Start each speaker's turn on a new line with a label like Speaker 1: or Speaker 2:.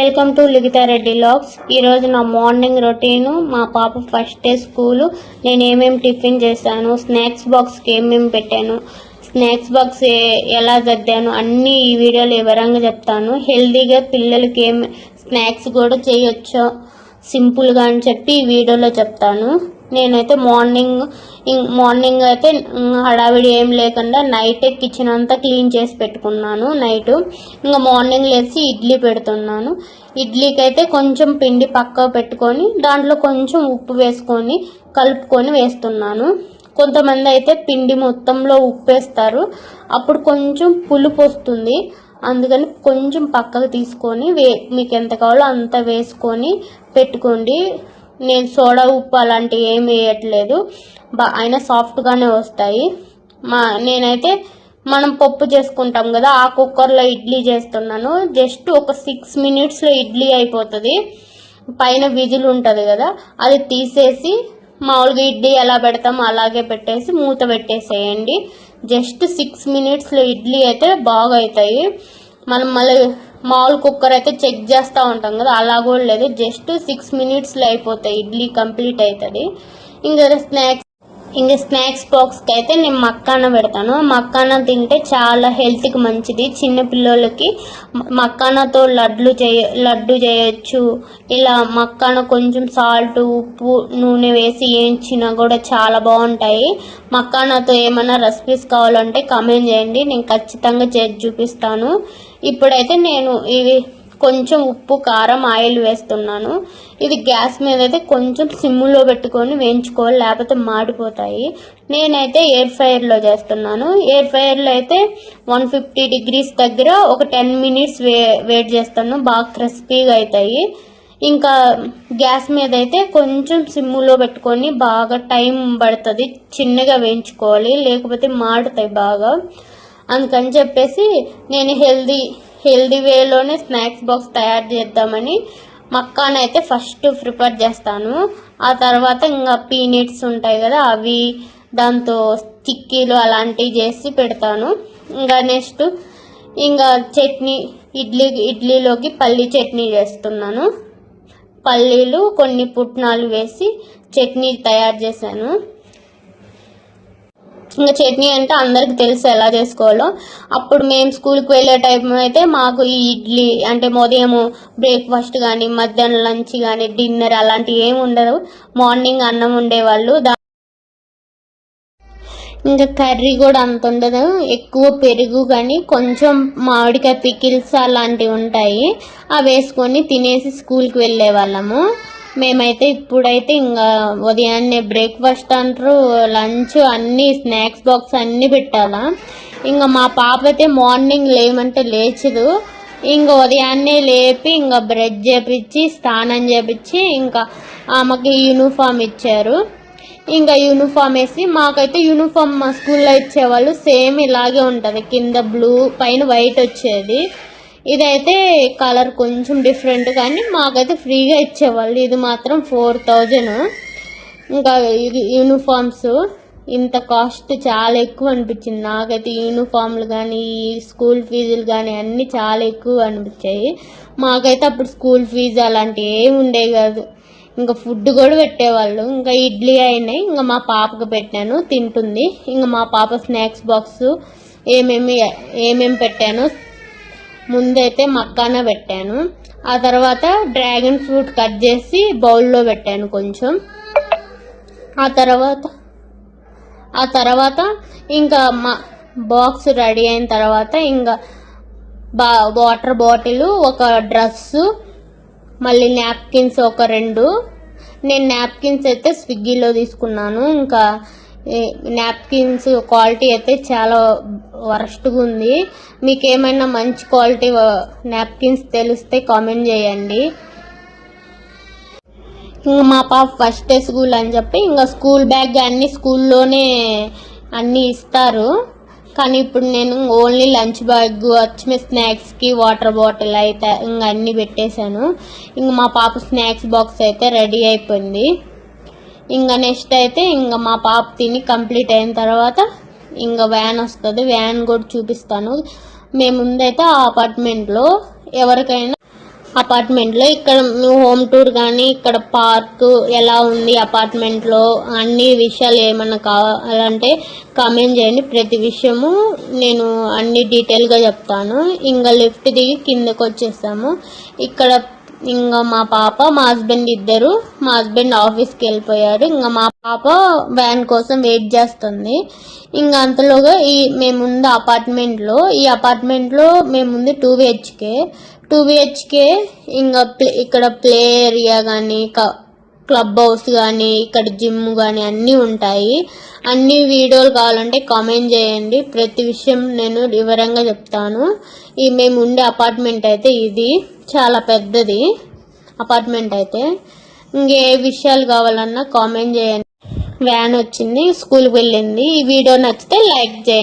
Speaker 1: Welcome to Likhitha Reddy vlogs. ఈరోజు నా morning routine, మా పాప ఫస్ట్ డే స్కూలు, నేను ఏమేమి టిఫిన్ చేశాను, స్నాక్స్ బాక్స్కి ఏమేమి పెట్టాను, స్నాక్స్ బాక్స్ ఎలా సర్దాను అన్నీ ఈ వీడియోలో వివరంగా చెప్తాను. హెల్తీగా పిల్లలకి ఏం స్నాక్స్ కూడా చేయొచ్చో సింపుల్గా అని చెప్పి ఈ వీడియోలో చెప్తాను. నేనైతే మార్నింగ్ అయితే హడావిడి ఏం లేకుండా నైట్ కిచెన్ అంతా క్లీన్ చేసి పెట్టుకున్నాను. నైట్ ఇంకా మార్నింగ్ లేచి ఇడ్లీ పెడుతున్నాను. ఇడ్లీకి అయితే కొంచెం పిండి పక్క పెట్టుకొని దాంట్లో కొంచెం ఉప్పు వేసుకొని కలుపుకొని వేస్తున్నాను. కొంతమంది అయితే పిండి మొత్తంలో ఉప్పు వేస్తారు, అప్పుడు కొంచెం పులుపు వస్తుంది. అందుకని కొంచెం పక్కకు తీసుకొని మీకు ఎంత కావాలో అంత వేసుకొని పెట్టుకోండి. నేను సోడా ఉప్పు అలాంటివి ఏమి వేయట్లేదు, అయినా సాఫ్ట్గానే వస్తాయి. నేనైతే మనం పప్పు చేసుకుంటాం కదా, ఆ కుక్కర్లో ఇడ్లీ చేస్తున్నాను. జస్ట్ ఒక 6 minutesలో ఇడ్లీ అయిపోతుంది. పైన విజిల్ ఉంటుంది కదా, అది తీసేసి మామూలుగా ఇడ్లీ ఎలా పెడతామో అలాగే పెట్టేసి మూత పెట్టేసేయండి. జస్ట్ 6 minutesలో ఇడ్లీ అయితే బాగా అవుతాయి. మనం మళ్ళీ మామూలు కుక్కర్ అయితే చెక్ చేస్తూ ఉంటాం కదా, అలా కూడా లేదు. జస్ట్ 6 minutesలో అయిపోతాయి, ఇడ్లీ కంప్లీట్ అవుతుంది. ఇంకా స్నాక్స్ బాక్స్కి అయితే నేను మక్కాన పెడతాను. మక్కాన తింటే చాలా హెల్త్కి మంచిది. చిన్నపిల్లలకి మక్కానతో లడ్డు చేయొచ్చు. ఇలా మక్కాన కొంచెం సాల్ట్, ఉప్పు, నూనె వేసి వేయించినా కూడా చాలా బాగుంటాయి. మక్కానతో ఏమైనా రెసిపీస్ కావాలంటే కామెంట్ చేయండి, నేను ఖచ్చితంగా చేసి చూపిస్తాను. ఇప్పుడైతే నేను ఇవి కొంచెం ఉప్పు, కారం, ఆయిల్ వేస్తున్నాను. ఇది గ్యాస్ మీద అయితే కొంచెం సిమ్లో పెట్టుకొని వేయించుకోవాలి, లేకపోతే మాడిపోతాయి. నేనైతే ఎయిర్ ఫ్రైయర్లో చేస్తున్నాను. ఎయిర్ ఫ్రైయర్లో అయితే 150 degrees దగ్గర ఒక 10 minutes వెయిట్ చేస్తాను, బాగా క్రిస్పీగా అవుతాయి. ఇంకా గ్యాస్ మీద అయితే కొంచెం సిమ్లో పెట్టుకొని బాగా టైం పడుతుంది, చిన్నగా వేయించుకోవాలి, లేకపోతే మాడుతాయి బాగా. అందుకని చెప్పేసి నేను హెల్దీ వేలోనే స్నాక్స్ బాక్స్ తయారు చేద్దామని మక్కాన్ అయితే ఫస్ట్ ప్రిపేర్ చేస్తాను. ఆ తర్వాత ఇంకా పీనట్స్ ఉంటాయి కదా, అవి దాంతో చిక్కీలు అలాంటివి చేసి పెడతాను. ఇంకా నెక్స్ట్ ఇంకా చట్నీ, ఇడ్లీలోకి పల్లీ చట్నీ చేస్తున్నాను. పల్లీలు, కొన్ని పుట్నాలు వేసి చట్నీ తయారు చేశాను. ఇంకా చట్నీ అంటే అందరికి తెలుసు ఎలా చేసుకోవాలో. అప్పుడు మేము స్కూల్కి వెళ్ళే టైం అయితే మాకు ఈ ఇడ్లీ అంటే ఉదయం బ్రేక్ఫాస్ట్ కానీ, మధ్యాహ్నం లంచ్ కానీ, డిన్నర్ అలాంటివి ఏమి ఉండదు. మార్నింగ్ అన్నం ఉండేవాళ్ళు, ఇంకా కర్రీ కూడా అంత ఉండదు. ఎక్కువ పెరుగు కానీ కొంచెం మామిడికాయ పికిల్స్ అలాంటివి ఉంటాయి, అవి వేసుకొని తినేసి స్కూల్కి వెళ్ళే వాళ్ళము. మేమైతే ఇప్పుడైతే ఇంకా ఉదయాన్నే బ్రేక్ఫాస్ట్ అంటారు, లంచ్ అన్నీ, స్నాక్స్ బాక్స్ అన్నీ పెట్టాలా. ఇంకా మా పాప అయితే మార్నింగ్ లేమంటే లేచదు. ఇంకా ఉదయాన్నే లేపి ఇంకా బ్రష్ చేపించి స్నానం చేపించి ఇంకా ఆమెకి యూనిఫామ్ ఇచ్చారు. ఇంకా యూనిఫామ్ వేసి, మాకైతే యూనిఫామ్ మా స్కూల్లో ఇచ్చేవాళ్ళు సేమ్ ఇలాగే ఉంటుంది, కింద బ్లూ పైన వైట్ వచ్చేది. ఇదైతే కలర్ కొంచెం డిఫరెంట్, కానీ మాకైతే ఫ్రీగా ఇచ్చేవాళ్ళు. ఇది మాత్రం 4000. ఇంకా ఇది యూనిఫామ్స్ ఇంత కాస్ట్ చాలా ఎక్కువ అనిపించింది నాకైతే. యూనిఫామ్లు కానీ, స్కూల్ ఫీజులు కానీ అన్నీ చాలా ఎక్కువ అనిపించాయి. మాకైతే అప్పుడు స్కూల్ ఫీజు అలాంటివి ఏమి ఉండేవి కాదు. ఇంకా ఫుడ్ కూడా పెట్టేవాళ్ళు. ఇంకా ఇడ్లీ అయినాయి, ఇంకా మా పాపకు పెట్టాను, తింటుంది. ఇంకా మా పాప స్నాక్స్ బాక్స్ ఏమేమి పెట్టాను, ముందైతే మక్కాన పెట్టాను. ఆ తర్వాత డ్రాగన్ ఫ్రూట్ కట్ చేసి బౌల్లో పెట్టాను కొంచెం. ఆ తర్వాత ఇంకా మా బాక్స్ రెడీ అయిన తర్వాత ఇంకా వాటర్ బాటిల్, ఒక డ్రెస్సు, మళ్ళీ నాప్కిన్స్ ఒక 2. నేను నాప్కిన్స్ అయితే స్విగ్గీలో తీసుకున్నాను. ఇంకా నాప్కిన్స్ క్వాలిటీ అయితే చాలా వరస్ట్గా ఉంది. మీకు ఏమైనా మంచి క్వాలిటీ నాప్కిన్స్ తెలిస్తే కామెంట్ చేయండి. ఇంకా మా పాప ఫస్ట్ డే స్కూల్ అని చెప్పి ఇంకా స్కూల్ బ్యాగ్ అన్నీ స్కూల్లోనే అన్నీ ఇస్తారు. కానీ ఇప్పుడు నేను ఓన్లీ లంచ్ బ్యాగ్, స్నాక్స్కి వాటర్ బాటిల్ అయితే ఇంకా అన్నీ పెట్టేశాను. ఇంకా మా పాప స్నాక్స్ బాక్స్ అయితే రెడీ అయిపోయింది. ఇంకా నెక్స్ట్ అయితే ఇంకా మా పాప తిని కంప్లీట్ అయిన తర్వాత ఇంకా వ్యాన్ వస్తుంది, వ్యాన్ కూడా చూపిస్తాను. మేము ముందైతే ఆ అపార్ట్మెంట్లో ఎవరికైనా అపార్ట్మెంట్లో ఇక్కడ హోమ్ టూర్ కానీ ఇక్కడ పార్క్ ఎలా ఉంది అపార్ట్మెంట్లో అన్ని విషయాలు ఏమన్నా కావాలంటే కామెంట్ చేయండి. ప్రతి విషయము నేను అన్ని డీటెయిల్గా చెప్తాను. ఇంకా లిఫ్ట్ దిగి కిందకు వచ్చేసాము. ఇక్కడ ఇంకా మా పాప మా హస్బెండ్ ఇద్దరు, మా హస్బెండ్ ఆఫీస్కి వెళ్ళిపోయారు. ఇంకా మా పాప వ్యాన్ కోసం వెయిట్ చేస్తుంది. ఇంకా అంతలోగా మేముంది అపార్ట్మెంట్లో, ఈ అపార్ట్మెంట్లో మేముంది 2 BHK. ఇంకా ఇక్కడ ప్లే ఏరియా కానీ క్లబ్ హౌస్ కానీ ఇక్కడ జిమ్ కానీ అన్నీ ఉంటాయి. అన్ని వీడియోలు కావాలంటే కామెంట్ చేయండి. ప్రతి విషయం నేను వివరంగా చెప్తాను. మేము ఉండే అపార్ట్మెంట్ అయితే ఇది చాలా పెద్దది అపార్ట్మెంట్ అయితే. ఇంకే విషయాలు కావాలన్నా కామెంట్ చేయండి. వ్యాన్ వచ్చింది, స్కూల్కి వెళ్ళింది. ఈ వీడియో నచ్చితే లైక్ చేయండి.